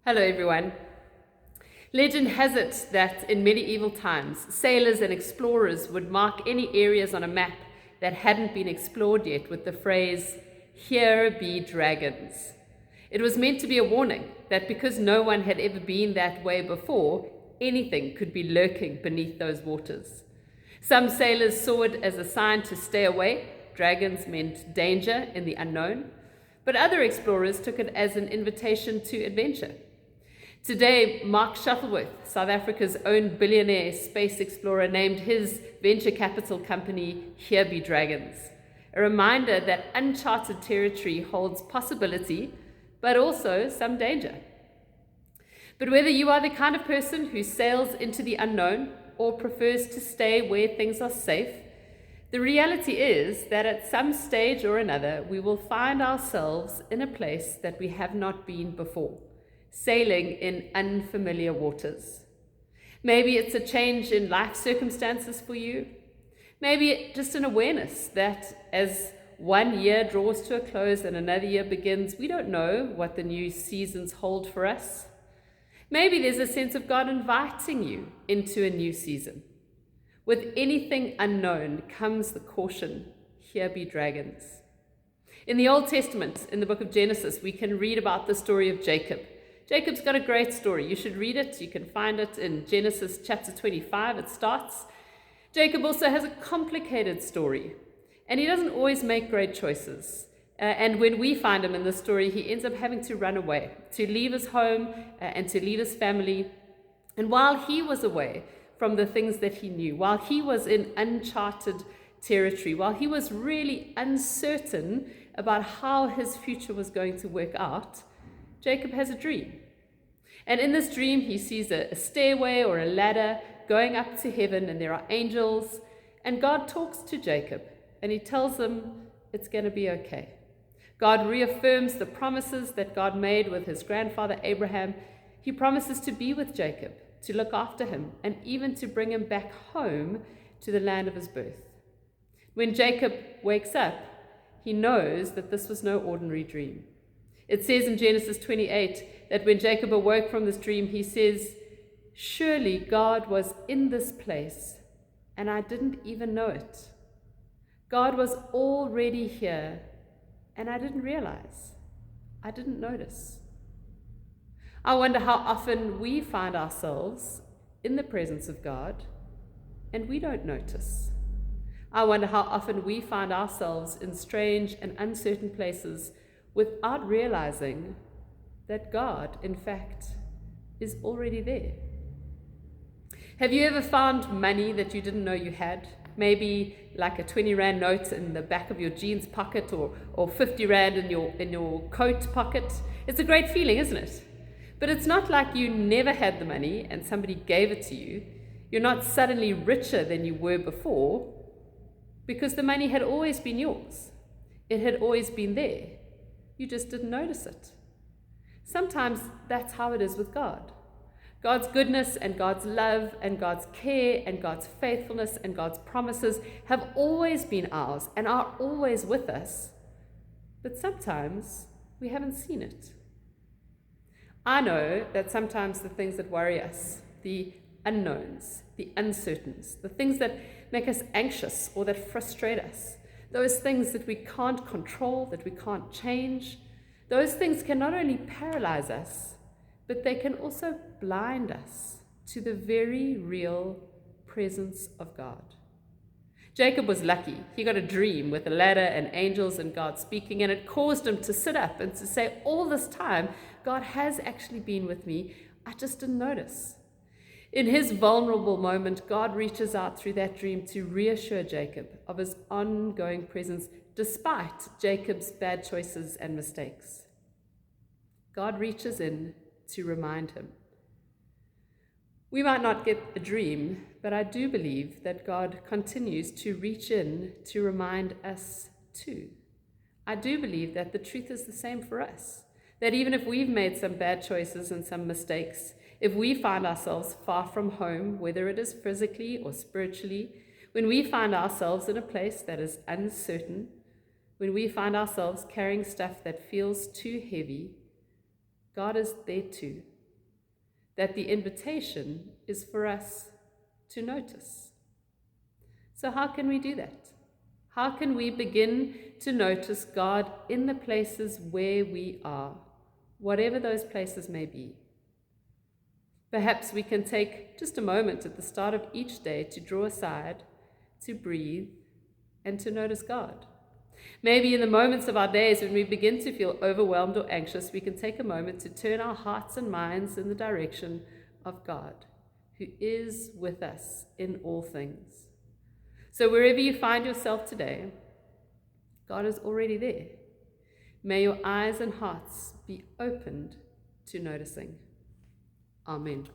Hello everyone. Legend has it that in medieval times, sailors and explorers would mark any areas on a map that hadn't been explored yet with the phrase, "Here be dragons." It was meant to be a warning that because no one had ever been that way before, anything could be lurking beneath those waters. Some sailors saw it as a sign to stay away. Dragons meant danger in the unknown. But other explorers took it as an invitation to adventure. Today, Mark Shuttleworth, South Africa's own billionaire space explorer, named his venture capital company Here Be Dragons, a reminder that uncharted territory holds possibility, but also some danger. But whether you are the kind of person who sails into the unknown or prefers to stay where things are safe, the reality is that at some stage or another, we will find ourselves in a place that we have not been before, sailing in unfamiliar waters. Maybe it's a change in life circumstances for you. Maybe just an awareness that as one year draws to a close and another year begins, we don't know what the new seasons hold for us. Maybe there's a sense of God inviting you into a new season. With anything unknown comes the caution, here be dragons. In the Old Testament, in the book of Genesis, we can read about the story of Jacob. Jacob's got a great story. You should read it. You can find it in Genesis chapter 25. It starts. Jacob also has a complicated story, and he doesn't always make great choices. And when we find him in the story, he ends up having to run away, to leave his home and to leave his family. And while he was away from the things that he knew, while he was in uncharted territory, while he was really uncertain about how his future was going to work out, Jacob has a dream. And in this dream, he sees a stairway or a ladder going up to heaven, and there are angels. And God talks to Jacob, and he tells him it's going to be okay. God reaffirms the promises that God made with his grandfather Abraham. He promises to be with Jacob, to look after him, and even to bring him back home to the land of his birth. When Jacob wakes up, he knows that this was no ordinary dream. It says in Genesis 28 that when Jacob awoke from this dream, he says, "Surely God was in this place, and I didn't even know it. God was already here, and I didn't realize. I didn't notice." I wonder how often we find ourselves in the presence of God, and we don't notice. I wonder how often we find ourselves in strange and uncertain places without realizing that God, in fact, is already there. Have you ever found money that you didn't know you had? Maybe like a 20 Rand note in the back of your jeans pocket, or 50 Rand in your coat pocket. It's a great feeling, isn't it? But it's not like you never had the money and somebody gave it to you. You're not suddenly richer than you were before, because the money had always been yours. It had always been there. You just didn't notice it. Sometimes that's how it is with God. God's goodness and God's love and God's care and God's faithfulness and God's promises have always been ours and are always with us. But sometimes we haven't seen it. I know that sometimes the things that worry us, the unknowns, the uncertains, the things that make us anxious or that frustrate us, those things that we can't control, that we can't change, those things can not only paralyze us, but they can also blind us to the very real presence of God. Jacob was lucky. He got a dream with a ladder and angels and God speaking, and it caused him to sit up and to say, all this time, God has actually been with me. I just didn't notice. In his vulnerable moment, God reaches out through that dream to reassure Jacob of his ongoing presence, despite Jacob's bad choices and mistakes. God reaches in to remind him. We might not get a dream, but I do believe that God continues to reach in to remind us too. I do believe that the truth is the same for us, that even if we've made some bad choices and some mistakes, if we find ourselves far from home, whether it is physically or spiritually, when we find ourselves in a place that is uncertain, when we find ourselves carrying stuff that feels too heavy, God is there too, that the invitation is for us to notice. So how can we do that? How can we begin to notice God in the places where we are, whatever those places may be? Perhaps we can take just a moment at the start of each day to draw aside, to breathe, and to notice God. Maybe in the moments of our days when we begin to feel overwhelmed or anxious, we can take a moment to turn our hearts and minds in the direction of God, who is with us in all things. So wherever you find yourself today, God is already there. May your eyes and hearts be opened to noticing. Amen.